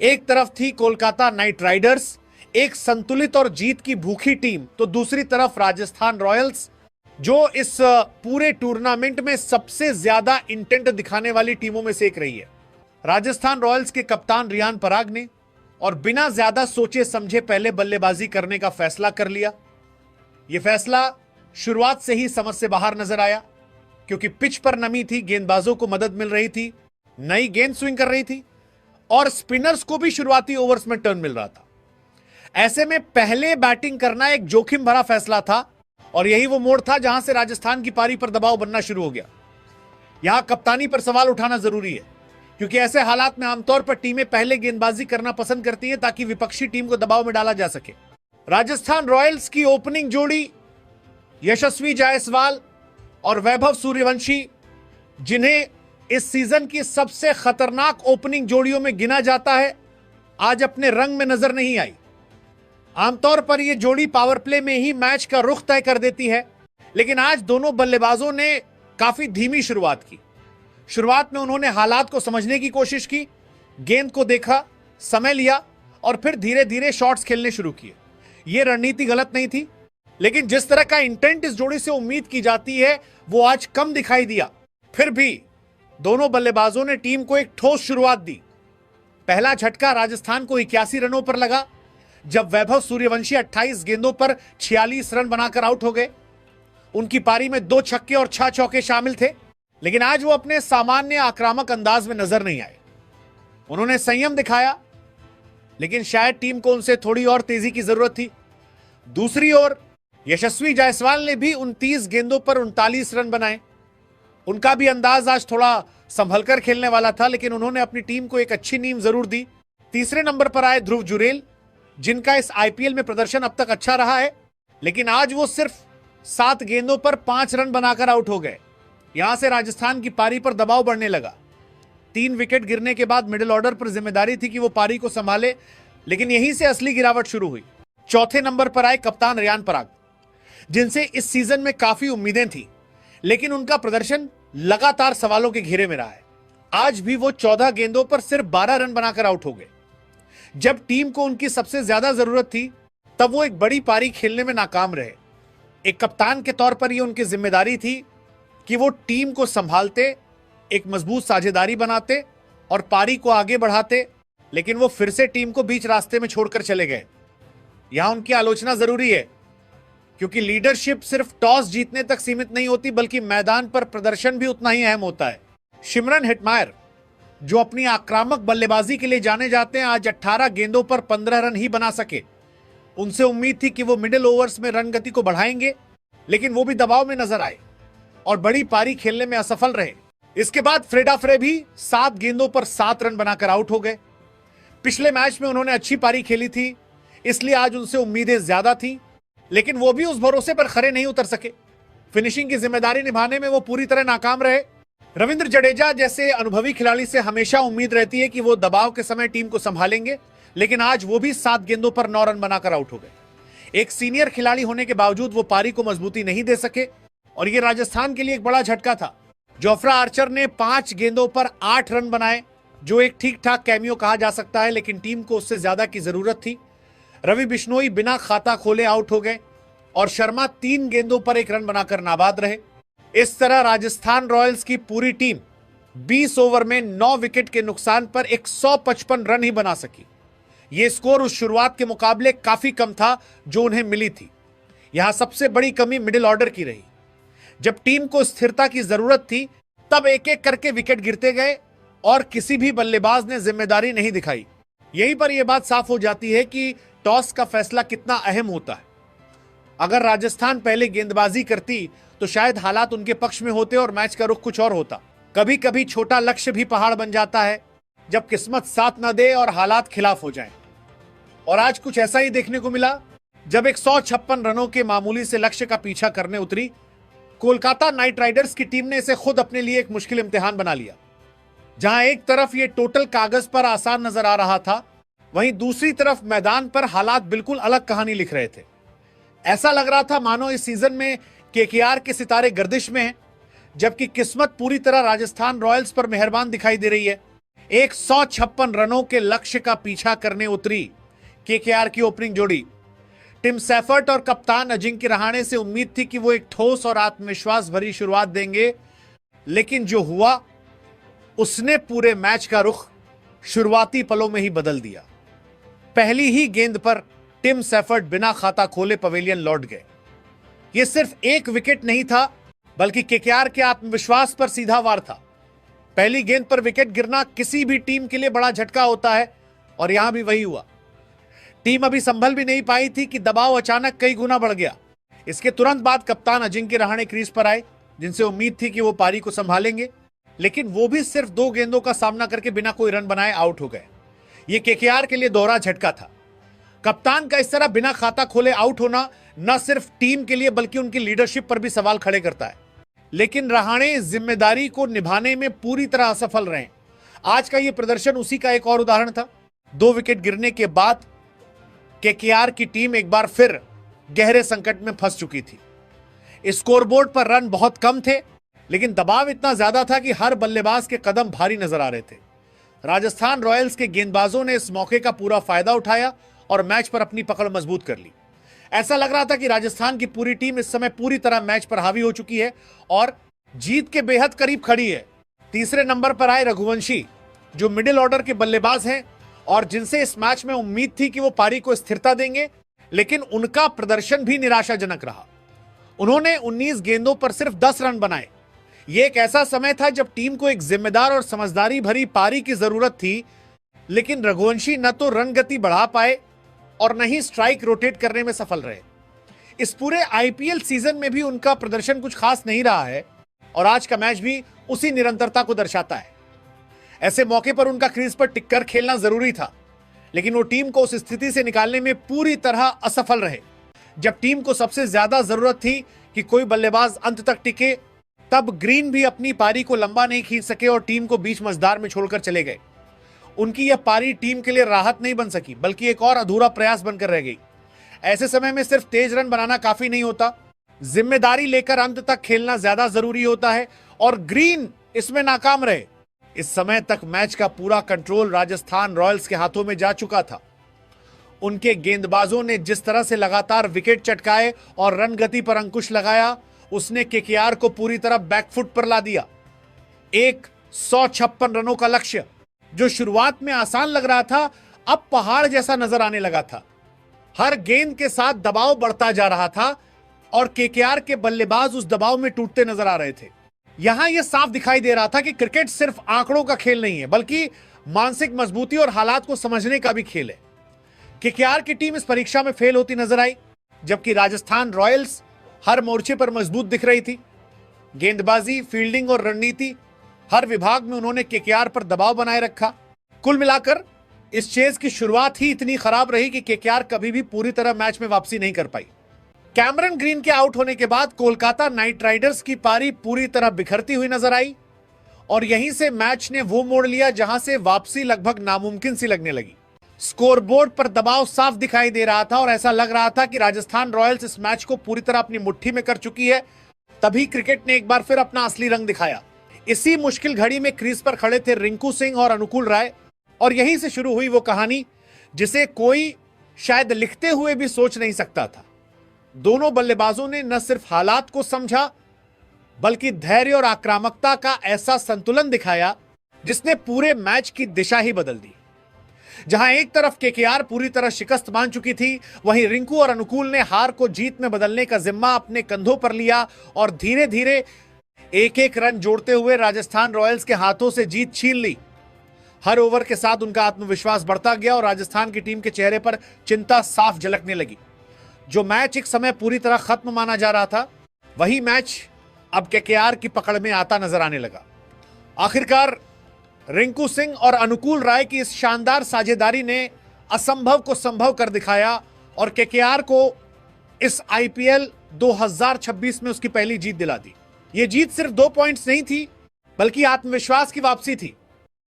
एक तरफ थी कोलकाता नाइट राइडर्स, एक संतुलित और जीत की भूखी टीम, तो दूसरी तरफ राजस्थान रॉयल्स, जो इस पूरे टूर्नामेंट में सबसे ज्यादा इंटेंट दिखाने वाली टीमों में से एक रही है। राजस्थान रॉयल्स के कप्तान रियान पराग ने और बिना ज्यादा सोचे समझे पहले बल्लेबाजी करने का फैसला कर लिया। यह फैसला शुरुआत से ही समझ से बाहर नजर आया, क्योंकि पिच पर नमी थी, गेंदबाजों को मदद मिल रही थी, नई गेंद स्विंग कर रही थी और स्पिनर्स को भी शुरुआती ओवर्स में टर्न मिल रहा था। ऐसे में पहले बैटिंग करना एक जोखिम भरा फैसला था और यही वो मोड़ था जहां से राजस्थान की पारी पर दबाव बनना शुरू हो गया। यहां कप्तानी पर सवाल उठाना जरूरी है, क्योंकि ऐसे हालात में आमतौर पर टीमें पहले गेंदबाजी करना पसंद करती हैं ताकि विपक्षी टीम को दबाव में डाला जा सके। राजस्थान रॉयल्स की ओपनिंग जोड़ी यशस्वी जायसवाल और वैभव सूर्यवंशी, जिन्हें इस सीजन की सबसे खतरनाक ओपनिंग जोड़ियों में गिना जाता है, आज अपने रंग में नजर नहीं आई। आमतौर पर यह जोड़ी पावर प्ले में ही मैच का रुख तय कर देती है, लेकिन आज दोनों बल्लेबाजों ने काफी धीमी शुरुआत की। शुरुआत में उन्होंने हालात को समझने की कोशिश की, गेंद को देखा, समय लिया और फिर धीरे धीरे शॉट्स खेलने शुरू किए। यह रणनीति गलत नहीं थी, लेकिन जिस तरह का इंटेंट इस जोड़ी से उम्मीद की जाती है वो आज कम दिखाई दिया। फिर भी दोनों बल्लेबाजों ने टीम को एक ठोस शुरुआत दी। पहला झटका राजस्थान को 81 रनों पर लगा, जब वैभव सूर्यवंशी 28 गेंदों पर 46 रन बनाकर आउट हो गए। उनकी पारी में 2 छक्के और 6 चौके शामिल थे, लेकिन आज वो अपने सामान्य आक्रामक अंदाज में नजर नहीं आए। उन्होंने संयम दिखाया, लेकिन शायद टीम को उनसे थोड़ी और तेजी की जरूरत थी। दूसरी ओर यशस्वी जायसवाल ने भी 29 गेंदों पर 39 रन बनाए। उनका भी अंदाज आज थोड़ा संभलकर खेलने वाला था, लेकिन उन्होंने अपनी टीम को एक अच्छी नींव जरूर दी। तीसरे नंबर पर आए ध्रुव जुरेल, जिनका इस आईपीएल में प्रदर्शन अब तक अच्छा रहा है, लेकिन आज वो सिर्फ 7 गेंदों पर 5 रन बनाकर आउट हो गए। यहां से राजस्थान की पारी पर दबाव बढ़ने लगा। 3 विकेट गिरने के बाद मिडिल ऑर्डर पर जिम्मेदारी थी कि वो पारी को संभाले, लेकिन यहीं से असली गिरावट शुरू हुई। चौथे नंबर पर आए कप्तान रियान पराग, जिनसे इस सीजन में काफी उम्मीदें थी, लेकिन उनका प्रदर्शन लगातार सवालों के घेरे में रहा है। आज भी वो 14 गेंदों पर सिर्फ 12 रन बनाकर आउट हो गए। जब टीम को उनकी सबसे ज्यादा जरूरत थी, तब वो एक बड़ी पारी खेलने में नाकाम रहे। एक कप्तान के तौर पर यह उनकी जिम्मेदारी थी कि वो टीम को संभालते, एक मजबूत साझेदारी बनाते और पारी को आगे बढ़ाते, लेकिन वो फिर से टीम को बीच रास्ते में छोड़कर चले गए। यहां उनकी आलोचना जरूरी है, क्योंकि लीडरशिप सिर्फ टॉस जीतने तक सीमित नहीं होती, बल्कि मैदान पर प्रदर्शन भी उतना ही अहम होता है। शिमरन हेटमायर, जो अपनी आक्रामक बल्लेबाजी के लिए जाने जाते हैं, आज 18 गेंदों पर 15 रन ही बना सके। उनसे उम्मीद थी कि वो मिडिल ओवर्स में रन गति को बढ़ाएंगे, लेकिन वो भी दबाव में नजर आए और बड़ी पारी खेलने में असफल रहे। इसके बाद फ्रेडा फ्रे भी 7 गेंदों पर 7 रन बनाकर आउट हो गए। पिछले मैच में उन्होंने अच्छी पारी खेली थी, इसलिए आज उनसे उम्मीदें ज्यादा थी, लेकिन वो भी उस भरोसे पर खरे नहीं उतर सके। फिनिशिंग की जिम्मेदारी निभाने में वो पूरी तरह नाकाम रहे। रविंद्र जडेजा जैसे अनुभवी खिलाड़ी से हमेशा उम्मीद रहती है कि वो दबाव के समय टीम को संभालेंगे, लेकिन आज वो भी 7 गेंदों पर 9 रन बनाकर आउट हो गए। एक सीनियर खिलाड़ी होने के बावजूद वो पारी को मजबूती नहीं दे सके और ये राजस्थान के लिए एक बड़ा झटका था। जोफ्रा आर्चर ने 5 गेंदों पर 8 रन बनाए, जो एक ठीक ठाक कैमियो कहा जा सकता है, लेकिन टीम को उससे ज्यादा की जरूरत थी। रवि बिश्नोई बिना खाता खोले आउट हो गए और शर्मा 3 गेंदों पर 1 रन बनाकर नाबाद रहे। इस तरह राजस्थान रॉयल्स की पूरी टीम 20 ओवर में 9 विकेट के नुकसान पर 155 रन ही बना सकी। यह स्कोर उस शुरुआत के मुकाबले काफी कम था जो उन्हें मिली थी। यहां सबसे बड़ी कमी मिडिल ऑर्डर की रही। जब टीम को स्थिरता की जरूरत थी, तब एक एक करके विकेट गिरते गए और किसी भी बल्लेबाज ने जिम्मेदारी नहीं दिखाई। यहीं पर यह बात साफ हो जाती है कि टॉस का फैसला कितना अहम होता है। अगर राजस्थान पहले गेंदबाजी करती तो शायद हालात उनके पक्ष में होते और मैच का रुख कुछ और होता। कभी कभी छोटा लक्ष्य भी पहाड़ बन जाता है, जब किस्मत साथ न दे और हालात खिलाफ हो जाएं। और आज कुछ ऐसा ही देखने को मिला, जब 156 रनों के मामूली से लक्ष्य का पीछा करने उतरी। कोलकाता नाइट राइडर्स की टीम ने इसे खुद अपने लिए एक मुश्किल इम्तिहान बना लिया। जहां एक तरफ ये टोटल कागज पर आसान नजर आ रहा था, वहीं दूसरी तरफ मैदान पर हालात बिल्कुल अलग कहानी लिख रहे थे। ऐसा लग रहा था मानो इस सीजन में केकेआर के सितारे गर्दिश में हैं, जबकि किस्मत पूरी तरह राजस्थान रॉयल्स पर मेहरबान दिखाई दे रही है। 156 रनों के लक्ष्य का पीछा करने उतरी केकेआर की ओपनिंग जोड़ी। टिम सेफर्ट और कप्तान अजिंक्य रहाणे से उम्मीद थी कि वो एक ठोस और आत्मविश्वास भरी शुरुआत देंगे, लेकिन जो हुआ उसने पूरे मैच का रुख शुरुआती पलों में ही बदल दिया। पहली ही गेंद पर टिम सेफर्ट बिना खाता खोले पवेलियन लौट गए। यह सिर्फ एक विकेट नहीं था, बल्कि केकेआर के आत्मविश्वास पर सीधा वार था। पहली गेंद पर विकेट गिरना किसी भी टीम के लिए बड़ा झटका होता है, और यहां भी वही हुआ। टीम अभी संभल भी नहीं पाई थी कि दबाव अचानक कई गुना बढ़ गया। इसके तुरंत बाद कप्तान अजिंक्य रहाणे क्रीज पर आए, जिनसे उम्मीद थी कि वो पारी को संभालेंगे, लेकिन वो भी सिर्फ 2 गेंदों का सामना करके बिना कोई रन बनाए आउट हो गए। ये केकेआर के लिए दोहरा झटका था। कप्तान का इस तरह बिना खाता खोले आउट होना न सिर्फ टीम के लिए बल्कि उनकी लीडरशिप पर भी सवाल खड़े करता है। लेकिन रहाणे जिम्मेदारी को निभाने में पूरी तरह असफल रहे। आज का यह प्रदर्शन उसी का एक और उदाहरण था। 2 विकेट गिरने के बाद केकेआर की टीम एक बार फिर गहरे संकट में फंस चुकी थी। स्कोरबोर्ड पर रन बहुत कम थे, लेकिन दबाव इतना ज्यादा था कि हर बल्लेबाज के कदम भारी नजर आ रहे थे। राजस्थान रॉयल्स के गेंदबाजों ने इस मौके का पूरा फायदा उठाया और मैच पर अपनी पकड़ मजबूत कर ली। ऐसा लग रहा था कि राजस्थान की पूरी टीम इस समय पूरी तरह मैच पर हावी हो चुकी है और जीत के बेहद करीब खड़ी है। तीसरे नंबर पर आए रघुवंशी, जो मिडिल ऑर्डर के बल्लेबाज हैं और जिनसे इस मैच में उम्मीद थी कि वो पारी को स्थिरता देंगे, लेकिन उनका प्रदर्शन भी निराशाजनक रहा। उन्होंने 19 गेंदों पर सिर्फ 10 रन बनाए। यह एक ऐसा समय था जब टीम को एक जिम्मेदार और समझदारी भरी पारी की जरूरत थी, लेकिन रघुवंशी न तो रन गति बढ़ा पाए और न ही स्ट्राइक रोटेट करने में सफल रहे। इस पूरे आईपीएल सीजन में भी उनका प्रदर्शन कुछ खास नहीं रहा है और आज का मैच भी उसी निरंतरता को दर्शाता है। ऐसे मौके पर उनका क्रीज पर टिककर खेलना जरूरी था, लेकिन वो टीम को उस स्थिति से निकालने में पूरी तरह असफल रहे। जब टीम को सबसे ज्यादा जरूरत थी कि कोई बल्लेबाज अंत तक टिके, तब ग्रीन भी अपनी पारी को लंबा नहीं खींच सके और टीम को बीच मझधार में छोड़कर चले गए। उनकी यह पारी टीम के लिए राहत नहीं बन सकी, बल्कि एक और अधूरा प्रयास बनकर रह गई। ऐसे समय में सिर्फ तेज रन बनाना काफी नहीं होता, जिम्मेदारी लेकर अंत तक खेलना ज्यादा जरूरी होता है, और ग्रीन इसमें नाकाम रहे। इस समय तक मैच का पूरा कंट्रोल राजस्थान रॉयल्स के हाथों में जा चुका था। उनके गेंदबाजों ने जिस तरह से लगातार विकेट चटकाए और रन गति पर अंकुश लगाया, उसने केकेआर को पूरी तरह बैकफुट पर ला दिया। 156 रनों का लक्ष्य, जो शुरुआत में आसान लग रहा था, अब पहाड़ जैसा नजर आने लगा था। हर गेंद के साथ दबाव बढ़ता जा रहा था और केकेआर के बल्लेबाज उस दबाव में टूटते नजर आ रहे थे। यहां यह साफ दिखाई दे रहा था कि क्रिकेट सिर्फ आंकड़ों का खेल नहीं है, बल्कि मानसिक मजबूती और हालात को समझने का भी खेल है। केकेआर की टीम इस परीक्षा में फेल होती नजर आई, जबकि राजस्थान रॉयल्स हर मोर्चे पर मजबूत दिख रही थी। गेंदबाजी, फील्डिंग और रणनीति, हर विभाग में उन्होंने केकेआर पर दबाव बनाए रखा। कुल मिलाकर इस चेज की शुरुआत ही इतनी खराब रही कि केकेआर कभी भी पूरी तरह मैच में वापसी नहीं कर पाई। कैमरन ग्रीन के आउट होने के बाद कोलकाता नाइट राइडर्स की पारी पूरी तरह बिखरती हुई नजर आई और यहीं से मैच ने वो मोड़ लिया जहां से वापसी लगभग नामुमकिन सी लगने लगी। स्कोरबोर्ड पर दबाव साफ दिखाई दे रहा था और ऐसा लग रहा था कि राजस्थान रॉयल्स इस मैच को पूरी तरह अपनी मुट्ठी में कर चुकी है। तभी क्रिकेट ने एक बार फिर अपना असली रंग दिखाया। इसी मुश्किल घड़ी में क्रीज पर खड़े थे रिंकू सिंह और अनुकूल राय, और यहीं से शुरू हुई वो कहानी जिसे कोई शायद लिखते हुए भी सोच नहीं सकता था। दोनों बल्लेबाजों ने न सिर्फ हालात को समझा, बल्कि धैर्य और आक्रामकता का ऐसा संतुलन दिखाया जिसने पूरे मैच की दिशा ही बदल दी। जहां एक तरफ केकेआर पूरी तरह शिकस्त मान चुकी थी, वहीं रिंकू और अनुकूल ने हार को जीत में बदलने का जिम्मा अपने कंधों पर लिया और धीरे धीरे एक एक रन जोड़ते हुए राजस्थान रॉयल्स के हाथों से जीत छीन ली। हर ओवर के साथ उनका आत्मविश्वास बढ़ता गया और राजस्थान की टीम के चेहरे पर चिंता साफ झलकने लगी। जो मैच एक समय पूरी तरह खत्म माना जा रहा था, वही मैच अब केकेआर की पकड़ में आता नजर आने लगा। आखिरकार रिंकू सिंह और अनुकूल राय की इस शानदार साझेदारी ने असंभव को संभव कर दिखाया और केकेआर को इस आईपीएल 2026 में उसकी पहली जीत दिला दी। यह जीत सिर्फ 2 पॉइंट्स नहीं थी, बल्कि आत्मविश्वास की वापसी थी।